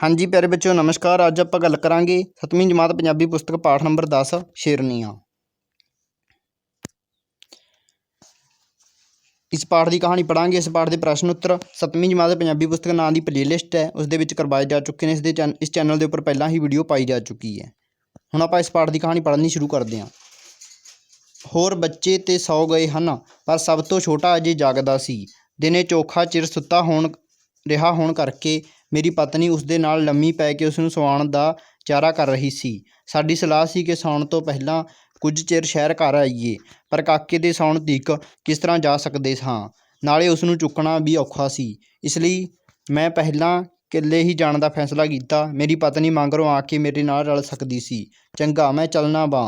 हाँ जी प्यारे बच्चों नमस्कार। अज आप गल करांगे 7वीं जमात पंजाबी पुस्तक पाठ नंबर 10 शेरनियाँ। इस पाठ की कहानी पढ़ांगे। इस पाठ के प्रश्न उत्तर 7वीं जमात पंजाबी पुस्तक नाम की प्लेलिस्ट है उसदे विच करवाए जा चुके हैं। इस चैनल के उपर पहला ही वीडियो पाई जा चुकी है। हुण आपां इस पाठ की कहानी पढ़नी शुरू करते हैं। होर बच्चे तो सौ गए हैं पर सब तो छोटा अजे जागदा सी। दिने चोखा चिर सुत्ता होण रिहा होण करके मेरी पत्नी उसदे नाल लम्मी पै के उसनूं सवाउण दा चारा कर रही सी। साडी सलाह सी कि सौण तो पहलां कुछ चिर शहर घर आईए, पर काके दे सौण तੀਕ किस तरह जा सकदे सां, नाले उसनूं चुकना भी औखा सी। इसलिए मैं पहलां इकल्ले ही जाण दा फैसला कीता। मेरी पत्नी मगरों आके मेरे नाल रल सकदी सी। चंगा मैं चलना वां,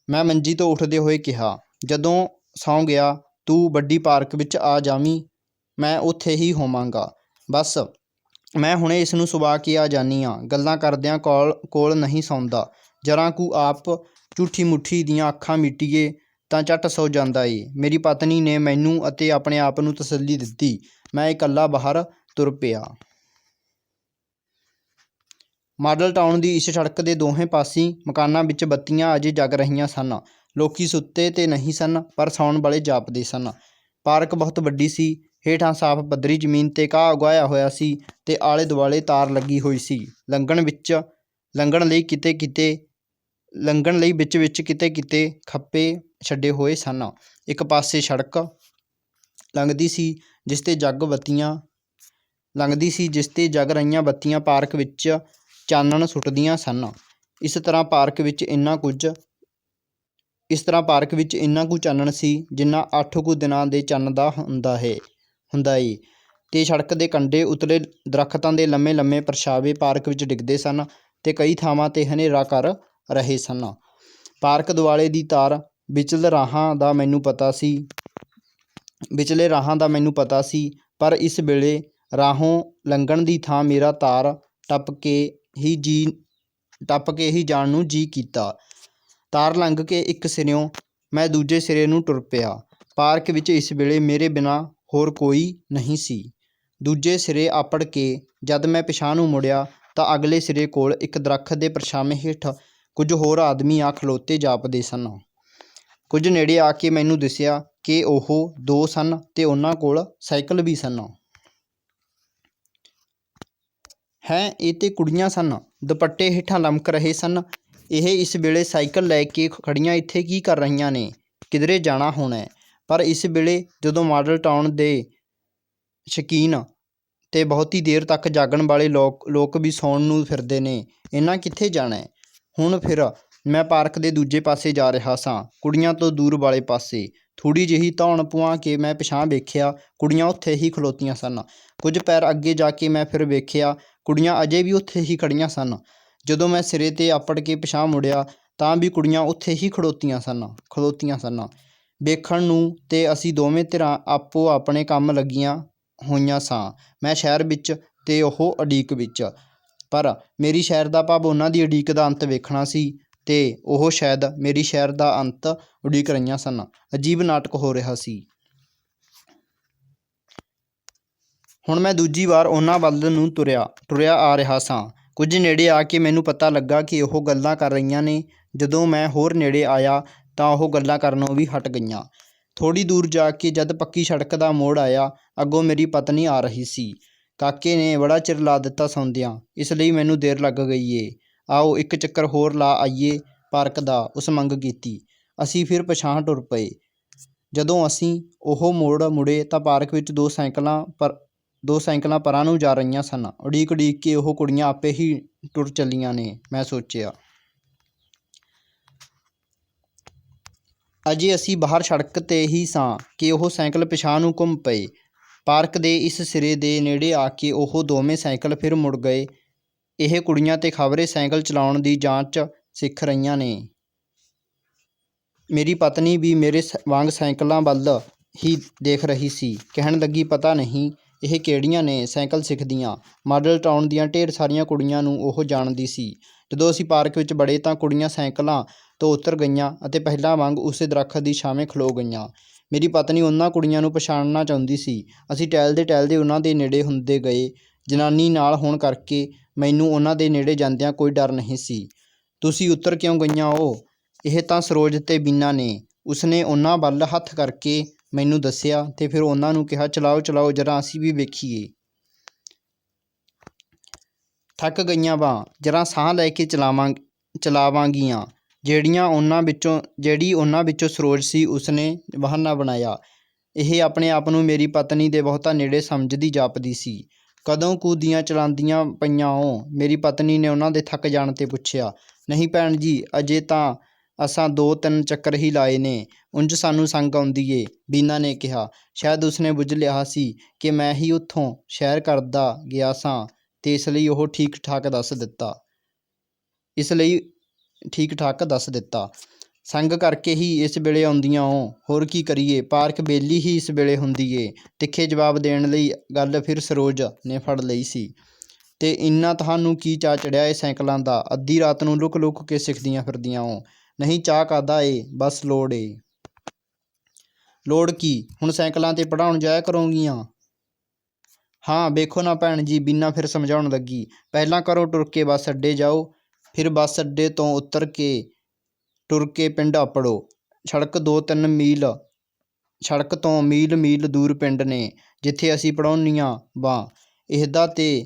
मैं मंजी तो उठदे होए कहा। जदों सौं गया तू वड्डी पार्क विच आ जावीं, मैं उत्थे ही होवांगा। बस मैं हुणे इसनूं सुवा के आ जानी हाँ। गल्लां करदिआं कोल नहीं सौंदा। जरा कू आप झूठी मुठी दीआं अखां मीटीए तां झट सौ जांदा ए। मेरी पत्नी ने मैनूं अते अपने आप नूं तसल्ली दित्ती। मैं इकल्ला बाहर तुर पिया। माडल टाउन की इस सड़क के दोहें पासी मकानां विच बत्तियां अजे जग रहीआं सन। लोकी सुत्ते ते नहीं सन पर सौण वाले जापदे सन। पार्क बहुत वड्डी सी। हेठां साफ पद्धरी जमीन ते घाह उगाया होया सी ते आले दुआले तार लगी हुई सी। लंघण लई विच किते खप्पे छड्डे होए सन। एक पासे सड़क लंघदी सी जिस ते जग रहीआं बत्तियां पार्क विच चानण सुटदियां सन। इस तरह पार्क विच इन्ना कुछ चानण सी जिन्ना 8 कुछ दिनां दे चन्न दा हुंदा ਏ ते सड़क के कंढे उतले दरख्तां दे लम्मे लम्मे परछावे पार्क विच डिगदे सन ते कई थावां ते हनेरा कर रहे सन। पार्क दुआले दी तार विचले राहां दा मैनूं पता सी पर इस वेले राहों लंघण दी थां मेरा तार टप के ही जाण नूं जी कीता। तार लंघ के एक सिरिਓਂ मैं दूजे सिरे नूं टुर पिया। पार्क विच इस वेले मेरे बिना होर कोई नहीं सी। दूजे सिरे अपड़ के जद मैं पिछां नूं मुड़िया तां अगले सिरे कोल एक दरख्त के परछावें हेठ कुछ होर आदमी आ खलोते जापदे सन। कुछ नेड़े आके मैनूं दिसिया कि ओह दो सन ते उन्हां कोल साइकल भी सन। है ਇਹ ਤੇ ਕੁੜੀਆਂ सन, दुपट्टे हेठां लमक रहे सन। ਇਹ इस वेले साइकल लै के खड़ियां इत्थे की कर रहीआं ने, किधरे जाना होना है। पर इस वेले जदों माडल टाउन दे शौकीन ते बहुती देर तक जागण वाले लोक भी सौण नूं फिरदे ने, इन्हां कित्थे जाना है। हुण फिर मैं पार्क के दूजे पासे जा रहा सां, कुड़ियां तो दूर वाले पासे। थोड़ी जिही धौण पुआ के मैं पिछां वेखिया, कुड़ियां उत्थे ही खलोतीआं सन। कुछ पैर अगे जाके मैं फिर वेखिया, कुड़ियां अजे भी उत्थे ही खड़ियां सन। जदों मैं सिरे ते अपड़ के पिछां मुड़िया तां भी कुड़ियां उत्थे ही खड़ोतीआं सन। वेखण नूं ते असीं दोवें धिरां आपो अपने काम लगीआं होईआं सां। मैं शहर विच ते ओह उड़ीक विच। पर मेरी शहर दा भाव उन्हां दी उड़ीक दा अंत वेखਣਾ सी ते ओह शायद मेरी शहर दा अंत उड़ीक रहीआं सन। अजीब नाटक हो रिहा सी। हुण मैं दूजी वार उन्हां वल नूं तुरिया आ रिहा सां। कुछ नेड़े आके मैनूं पता लगा कि ओह गल्लां कर रहीआं ने। जदों मैं होर नेड़े आया तां ओह गल्लां करनों भी हट गईआं। थोड़ी दूर जाके जद पक्की सड़क दा मोड़ आया, अगों मेरी पत्नी आ रही सी। काके ने बड़ा चिर ला दित्ता सौंदिआं, इसलिए मैनूं देर लग गई ਏ। आओ एक चक्कर होर ला आईए पार्क दा, उस मंग कीती। असीं फिर पछां टुर पए। जदों असीं ओह मोड़ मुड़े तां पार्क विच दो साइकलां परां नूं जा रहीआं सन। उड़ीक के ओह कुड़ियां आपे ही टुर चलीआं ने, मैं सोचिआ। अजे असीं बाहर सड़क ते ही सां कि ओह साइकल पिछां नूं घुम पए। पार्क दे इस सिरे दे नेड़े आके ओह दोवें साइकल फिर मुड़ गए। ਇਹ ਕੁੜੀਆਂ ਤੇ ਖਬਰੇ ਸਾਈਕਲ ਚਲਾਉਣ ਦੀ ਜਾਂਚ ਸਿੱਖ ਰਹੀਆਂ ਨੇ। ਮੇਰੀ ਪਤਨੀ ਵੀ ਮੇਰੇ ਵਾਂਗ ਸਾਈਕਲਾਂ ਵੱਲ ਹੀ ਦੇਖ ਰਹੀ ਸੀ। ਕਹਿਣ ਲੱਗੀ, ਪਤਾ ਨਹੀਂ ਇਹ ਕਿਹੜੀਆਂ ਨੇ ਸਾਈਕਲ ਸਿੱਖਦੀਆਂ। ਮਾਡਲ ਟਾਊਨ ਦੀਆਂ ਢੇਰ ਸਾਰੀਆਂ ਕੁੜੀਆਂ ਨੂੰ ਉਹ ਜਾਣਦੀ ਸੀ। ਜਦੋਂ ਅਸੀਂ ਪਾਰਕ ਵਿੱਚ ਵੜੇ ਤਾਂ ਕੁੜੀਆਂ ਸਾਈਕਲਾਂ ਤੋਂ ਉਤਰ ਗਈਆਂ ਅਤੇ ਪਹਿਲਾਂ ਵਾਂਗ ਉਸੇ ਦਰੱਖਤ ਦੀ ਛਾਵੇਂ ਖਲੋ ਗਈਆਂ। ਮੇਰੀ ਪਤਨੀ ਉਹਨਾਂ ਕੁੜੀਆਂ ਨੂੰ ਪਛਾਣਨਾ ਚਾਹੁੰਦੀ ਸੀ। ਅਸੀਂ ਟਹਿਲਦੇ ਟਹਿਲਦੇ ਉਹਨਾਂ ਦੇ ਨੇੜੇ ਹੁੰਦੇ ਗਏ। ਜਨਾਨੀ ਨਾਲ ਹੋਣ ਕਰਕੇ ਮੈਨੂੰ ਉਹਨਾਂ ਦੇ ਨੇੜੇ ਜਾਂਦਿਆਂ ਕੋਈ ਡਰ ਨਹੀਂ ਸੀ। ਤੁਸੀਂ ਉੱਤਰ ਕਿਉਂ ਗਈਆਂ ਹੋ? ਇਹ ਤਾਂ ਸਰੋਜ ਤੇ ਬੀਨਾ ਨੇ। ਉਸਨੇ ਉਹਨਾਂ ਵੱਲ ਹੱਥ ਕਰਕੇ ਮੈਨੂੰ ਦੱਸਿਆ ਤੇ ਫਿਰ ਉਹਨਾਂ ਨੂੰ ਕਿਹਾ, ਚਲਾਓ ਚਲਾਓ ਜਰਾ ਅਸੀਂ ਵੀ ਵੇਖੀਏ। ਥੱਕ ਗਈਆਂ ਵਾਂ, ਜਰਾ ਸਾਹ ਲੈ ਕੇ ਚਲਾਵਾਂਗੀਆਂ। ਜਿਹੜੀ ਉਹਨਾਂ ਵਿੱਚੋਂ ਸਰੋਜ ਸੀ ਉਸਨੇ ਬਹਾਨਾ ਬਣਾਇਆ। ਇਹ ਆਪਣੇ ਆਪ ਨੂੰ ਮੇਰੀ ਪਤਨੀ ਦੇ ਬਹੁਤਾ ਨੇੜੇ ਸਮਝਦੀ ਜਾਪਦੀ ਸੀ। ਕਦੋਂ ਕੁ ਦੀਆਂ ਚਲਾਉਂਦੀਆਂ ਪਈਆਂ ਹੋ? ਮੇਰੀ ਪਤਨੀ ਨੇ ਉਹਨਾਂ ਦੇ ਥੱਕ ਜਾਣ 'ਤੇ ਪੁੱਛਿਆ। ਨਹੀਂ ਭੈਣ ਜੀ, ਅਜੇ ਤਾਂ ਅਸਾਂ 2-3 ਚੱਕਰ ਹੀ ਲਾਏ ਨੇ। ਉਂਝ ਸਾਨੂੰ ਸੰਗ ਆਉਂਦੀ ਏ, ਬੀਨਾ ਨੇ ਕਿਹਾ। ਸ਼ਾਇਦ ਉਸਨੇ ਬੁੱਝ ਲਿਆ ਸੀ ਕਿ ਮੈਂ ਹੀ ਉੱਥੋਂ ਸੈਰ ਕਰਦਾ ਗਿਆ ਸਾਂ ਤੇ ਇਸ ਲਈ ਠੀਕ ਠਾਕ ਦੱਸ ਦਿੱਤਾ। ਸੰਗ ਕਰਕੇ ਹੀ ਇਸ ਵੇਲੇ ਆਉਂਦੀਆਂ ਹੋ, ਹੋਰ ਕੀ ਕਰੀਏ, ਪਾਰਕ ਵਿਹਲੀ ਹੀ ਇਸ ਵੇਲੇ ਹੁੰਦੀ ਏ। ਤਿੱਖੇ ਜਵਾਬ ਦੇਣ ਲਈ ਗੱਲ ਫਿਰ ਸਰੋਜ ਨੇ ਫੜ ਲਈ ਸੀ। ਤੇ ਇੰਨਾ ਤੁਹਾਨੂੰ ਕੀ ਚਾਅ ਚੜਿਆ ਏ ਸਾਈਕਲਾਂ ਦਾ? ਅੱਧੀ ਰਾਤ ਨੂੰ ਲੁਕ ਲੁਕ ਕੇ ਸਿੱਖਦੀਆਂ ਫਿਰਦੀਆਂ ਹੋ। ਨਹੀਂ, ਚਾਅ ਕਾਹਦਾ ਏ, ਬਸ ਲੋੜ ਏ। ਲੋੜ ਕੀ? ਹੁਣ ਸਾਈਕਲਾਂ 'ਤੇ ਪੜ੍ਹਾਉਣ ਜਾਇਆ ਕਰੋਗੀਆਂ? ਹਾਂ, ਵੇਖੋ ਨਾ ਭੈਣ ਜੀ, ਬੀਨਾ ਫਿਰ ਸਮਝਾਉਣ ਲੱਗੀ। ਪਹਿਲਾਂ ਘਰੋਂ ਟੁਰ ਕੇ ਬੱਸ ਅੱਡੇ ਜਾਓ, ਫਿਰ ਬੱਸ ਅੱਡੇ ਤੋਂ ਉਤਰ ਕੇ ਟੁਰ ਕੇ ਪਿੰਡ ਅੱਪੜੋ। ਸੜਕ ਤੋਂ ਮੀਲ ਦੂਰ ਪਿੰਡ ਨੇ ਜਿੱਥੇ ਅਸੀਂ ਪੜ੍ਹਾਉਂਦੀਆਂ ਵਾਂ। ਇਹਦਾ ਤੇ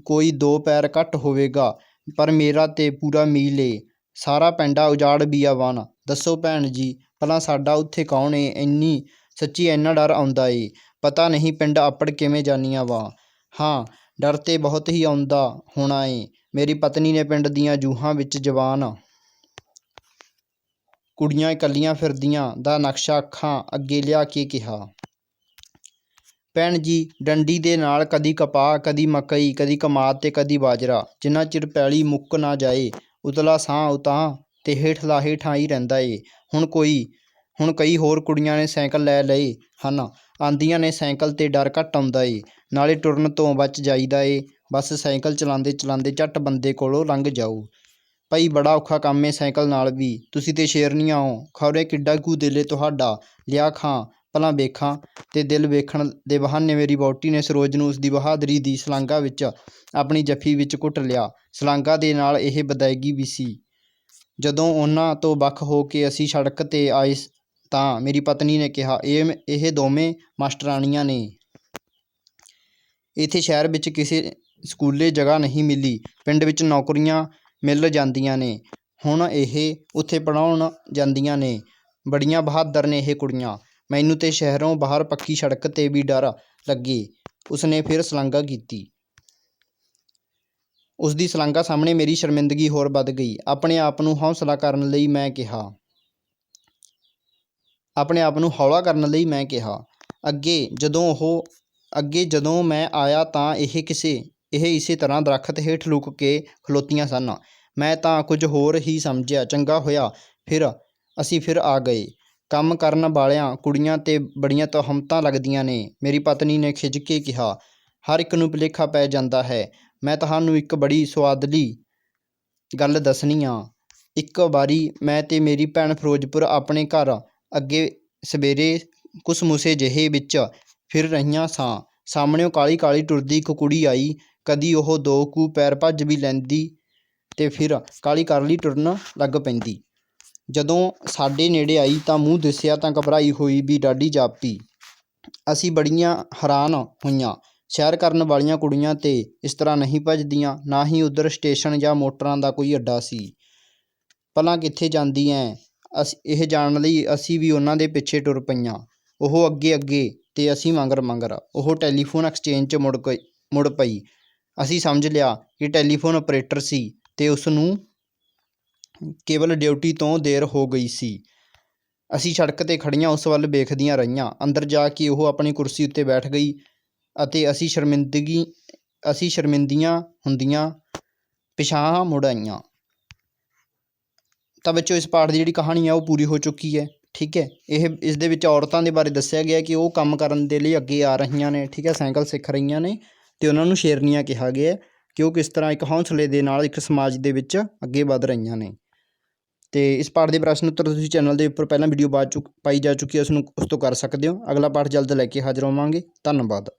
ਕੋਈ 2 ਪੈਰ ਘੱਟ ਹੋਵੇਗਾ, ਪਰ ਮੇਰਾ ਤੇ ਪੂਰਾ ਮੀਲ ਏ। ਸਾਰਾ ਪੈਂਡਾ ਉਜਾੜ ਬੀਆਵਾਨ। ਦੱਸੋ ਭੈਣ ਜੀ, ਭਲਾ ਸਾਡਾ ਉੱਥੇ ਕੌਣ ਏ? ਸੱਚੀ ਇੰਨਾ ਡਰ ਆਉਂਦਾ ਏ। ਪਤਾ ਨਹੀਂ ਪਿੰਡ ਅੱਪੜ ਕਿਵੇਂ ਜਾਂਦੀਆਂ ਵਾਂ। ਹਾਂ, ਡਰ ਤੇ ਬਹੁਤ ਹੀ ਆਉਂਦਾ ਹੋਣਾ ਏ। ਮੇਰੀ ਪਤਨੀ ਨੇ ਪਿੰਡ ਦੀਆਂ ਜੂਹਾਂ ਵਿੱਚ ਜਵਾਨ ਕੁੜੀਆਂ ਇਕੱਲੀਆਂ ਫਿਰਦੀਆਂ ਦਾ ਨਕਸ਼ਾ ਅੱਖਾਂ ਅੱਗੇ ਲਿਆ ਕੇ ਕਿਹਾ। ਭੈਣ ਜੀ, ਡੰਡੀ ਦੇ ਨਾਲ ਕਦੀ ਕਪਾਹ, ਕਦੀ ਮਕਈ, ਕਦੀ ਕਮਾਦ ਤੇ ਕਦੀ ਬਾਜਰਾ। ਜਿੰਨਾ ਚਿਰ ਪੈਲੀ ਮੁੱਕ ਨਾ ਜਾਏ, ਉਤਲਾ ਸਾਂ ਉਤਾਂਹ ਤੇ ਹੇਠਲਾ ਹੇਠਾਂ ਹੀ ਰਹਿੰਦਾ ਏ। ਹੁਣ ਕਈ ਹੋਰ ਕੁੜੀਆਂ ਨੇ ਸਾਈਕਲ ਲੈ ਲਏ ਹਨ। ਆਂਦੀਆਂ ਨੇ ਸਾਈਕਲ 'ਤੇ ਡਰ ਘੱਟ ਆਉਂਦਾ ਏ, ਨਾਲੇ ਟੁਰਨ ਤੋਂ ਬਚ ਜਾਈਦਾ ਏ। ਬਸ ਸਾਈਕਲ ਚਲਾਉਂਦੇ ਚਲਾਉਂਦੇ ਝੱਟ ਬੰਦੇ ਕੋਲੋਂ ਲੰਘ ਜਾਊ। ਭਈ ਬੜਾ ਔਖਾ ਕੰਮ ਏ ਸਾਈਕਲ ਨਾਲ ਵੀ। ਤੁਸੀਂ ਤੇ ਸ਼ੇਰਨੀਆਂ ਹੋ, ਖੌਰੇ ਕਿੱਡਾ ਕੁ ਦਿਲ ਏ ਤੁਹਾਡਾ। ਲਿਆ ਖਾਂ ਭਲਾਂ ਵੇਖਾਂ। ਤੇ ਦਿਲ ਵੇਖਣ ਦੇ ਬਹਾਨੇ ਮੇਰੀ ਵਹੁਟੀ ਨੇ ਸਰੋਜ ਨੂੰ ਉਸਦੀ ਬਹਾਦਰੀ ਦੀ ਸ਼ਲਾਘਾ ਵਿੱਚ ਆਪਣੀ ਜੱਫੀ ਵਿੱਚ ਘੁੱਟ ਲਿਆ। ਸ਼ਲਾਘਾ ਦੇ ਨਾਲ ਇਹ ਵਿਦਾਇਗੀ ਵੀ ਸੀ। ਜਦੋਂ ਉਹਨਾਂ ਤੋਂ ਵੱਖ ਹੋ ਕੇ ਅਸੀਂ ਸੜਕ 'ਤੇ ਆਏ ਤਾਂ ਮੇਰੀ ਪਤਨੀ ਨੇ ਕਿਹਾ, ਇਹ ਦੋਵੇਂ ਮਾਸਟਰਾਣੀਆਂ ਨੇ। ਇੱਥੇ ਸ਼ਹਿਰ ਵਿੱਚ ਕਿਸੇ ਸਕੂਲੇ ਜਗ੍ਹਾ ਨਹੀਂ ਮਿਲੀ। ਪਿੰਡ ਵਿੱਚ ਨੌਕਰੀਆਂ ਮਿਲ ਜਾਂਦੀਆਂ ਨੇ। ਹੁਣ ਇਹ ਉੱਥੇ ਪੜ੍ਹਾਉਣ ਜਾਂਦੀਆਂ ਨੇ। ਬੜੀਆਂ ਬਹਾਦਰ ਨੇ ਇਹ ਕੁੜੀਆਂ। ਮੈਨੂੰ ਤੇ ਸ਼ਹਿਰੋਂ ਬਾਹਰ ਪੱਕੀ ਸੜਕ 'ਤੇ ਵੀ ਡਰ ਲੱਗੇ। ਉਸਨੇ ਫਿਰ ਸ਼ਲਾਘਾ ਕੀਤੀ। ਉਸਦੀ ਸ਼ਲਾਘਾ ਸਾਹਮਣੇ ਮੇਰੀ ਸ਼ਰਮਿੰਦਗੀ ਹੋਰ ਵੱਧ ਗਈ। ਆਪਣੇ ਆਪ ਨੂੰ ਹੌਲਾ ਕਰਨ ਲਈ ਮੈਂ ਕਿਹਾ। ਅੱਗੇ ਜਦੋਂ ਮੈਂ ਆਇਆ ਤਾਂ ਇਹ ਇਸੇ ਤਰ੍ਹਾਂ ਦਰੱਖਤ ਹੇਠ ਲੁਕ ਕੇ ਖਲੋਤੀਆਂ ਸਨ। ਮੈਂ ਤਾਂ ਕੁਝ ਹੋਰ ਹੀ ਸਮਝਿਆ। ਚੰਗਾ ਹੋਇਆ ਅਸੀਂ ਫਿਰ ਆ ਗਏ। ਕੰਮ ਕਰਨ ਵਾਲੀਆਂ ਕੁੜੀਆਂ 'ਤੇ ਬੜੀਆਂ ਤੁਹਮਤਾਂ ਲੱਗਦੀਆਂ ਨੇ, ਮੇਰੀ ਪਤਨੀ ਨੇ ਖਿਝ ਕੇ ਕਿਹਾ। ਹਰ ਇੱਕ ਨੂੰ ਭੁਲੇਖਾ ਪੈ ਜਾਂਦਾ ਹੈ। ਮੈਂ ਤੁਹਾਨੂੰ ਇੱਕ ਬੜੀ ਸੁਆਦਲੀ ਗੱਲ ਦੱਸਣੀ ਆ। ਇੱਕ ਵਾਰੀ ਮੈਂ ਤੇ ਮੇਰੀ ਭੈਣ ਫਿਰੋਜ਼ਪੁਰ ਆਪਣੇ ਘਰ ਅੱਗੇ ਸਵੇਰੇ ਘੁਸਮੁਸੇ ਜਿਹੇ ਵਿੱਚ ਫਿਰ ਰਹੀਆਂ ਸਾਂ। ਸਾਹਮਣਿਓਂ ਕਾਹਲੀ ਕਾਹਲੀ ਟੁਰਦੀ ਇੱਕ ਕੁੜੀ ਆਈ। ਕਦੀ ਉਹ 2 ਕੁ ਪੈਰ ਭੱਜ ਵੀ ਲੈਂਦੀ ਤੇ ਫਿਰ ਕਾਹਲੀ ਕਾਹਲੀ ਟੁਰਨ ਲੱਗ ਪੈਂਦੀ। ਜਦੋਂ ਸਾਡੇ ਨੇੜੇ ਆਈ ਤਾਂ ਮੂੰਹ ਦਿਸਿਆ ਤਾਂ ਘਬਰਾਈ ਹੋਈ ਵੀ ਡਾਢੀ ਜਾਪੀ। ਅਸੀਂ ਬੜੀਆਂ ਹੈਰਾਨ ਹੋਈਆਂ। ਸੈਰ ਕਰਨ ਵਾਲੀਆਂ ਕੁੜੀਆਂ ਤੇ ਇਸ ਤਰ੍ਹਾਂ ਨਹੀਂ ਭੱਜਦੀਆਂ, ਨਾ ਹੀ ਉੱਧਰ ਸਟੇਸ਼ਨ ਜਾਂ ਮੋਟਰਾਂ ਦਾ ਕੋਈ ਅੱਡਾ ਸੀ। ਭਲਾ ਕਿੱਥੇ ਜਾਂਦੀ ਐਂ? ਇਹ ਜਾਣਨ ਲਈ ਅਸੀਂ ਵੀ ਉਹਨਾਂ ਦੇ ਪਿੱਛੇ ਟੁਰ ਪਈਆਂ। ਉਹ ਅੱਗੇ ਅੱਗੇ ਤੇ ਅਸੀਂ ਮਗਰ ਮਗਰ। ਉਹ ਟੈਲੀਫੋਨ ਐਕਸਚੇਂਜ 'ਚ ਮੁੜ ਪਈ। ਅਸੀਂ ਸਮਝ ਲਿਆ ਕਿ ਟੈਲੀਫੋਨ ਆਪਰੇਟਰ ਸੀ ਤੇ ਉਸਨੂੰ ਕੇਵਲ ਡਿਊਟੀ ਤੋਂ ਦੇਰ ਹੋ ਗਈ ਸੀ। ਅਸੀਂ ਸੜਕ 'ਤੇ ਖੜੀਆਂ ਉਸ ਵੱਲ ਵੇਖਦੀਆਂ ਰਹੀਆਂ। ਅੰਦਰ ਜਾ ਕੇ ਉਹ ਆਪਣੀ ਕੁਰਸੀ ਉੱਤੇ ਬੈਠ ਗਈ ਅਤੇ ਅਸੀਂ ਸ਼ਰਮਿੰਦੀਆਂ ਹੁੰਦੀਆਂ ਪਿਛਾਂਹ ਮੁੜ ਆਈਆਂ। ਤਾਂ ਬੱਚਿਓ, ਇਸ ਪਾਠ ਦੀ ਜਿਹੜੀ ਕਹਾਣੀ ਆ ਉਹ ਪੂਰੀ ਹੋ ਚੁੱਕੀ ਹੈ। ਠੀਕ ਹੈ, ਇਸ ਦੇ ਵਿੱਚ ਔਰਤਾਂ ਦੇ ਬਾਰੇ ਦੱਸਿਆ ਗਿਆ ਕਿ ਉਹ ਕੰਮ ਕਰਨ ਦੇ ਲਈ ਅੱਗੇ ਆ ਰਹੀਆਂ ਨੇ। ਠੀਕ ਹੈ, ਸਾਈਕਲ ਸਿੱਖ ਰਹੀਆਂ ਨੇ ਅਤੇ ਉਹਨਾਂ ਨੂੰ ਸ਼ੇਰਨੀਆਂ ਕਿਹਾ ਗਿਆ ਕਿ ਉਹ ਕਿਸ ਤਰ੍ਹਾਂ ਇੱਕ ਹੌਸਲੇ ਦੇ ਨਾਲ ਇੱਕ ਸਮਾਜ ਦੇ ਵਿੱਚ ਅੱਗੇ ਵੱਧ ਰਹੀਆਂ ਨੇ। ਅਤੇ ਇਸ ਪਾਠ ਦੇ ਪ੍ਰਸ਼ਨ ਉੱਤਰ ਤੁਸੀਂ ਚੈਨਲ ਦੇ ਉੱਪਰ ਪਹਿਲਾਂ ਵੀਡੀਓ ਪਾਈ ਜਾ ਚੁੱਕੀ ਹੈ, ਉਸ ਤੋਂ ਕਰ ਸਕਦੇ ਹੋ। ਅਗਲਾ ਪਾਠ ਜਲਦ ਲੈ ਕੇ ਹਾਜ਼ਰ ਹੋਵਾਂਗੇ। ਧੰਨਵਾਦ।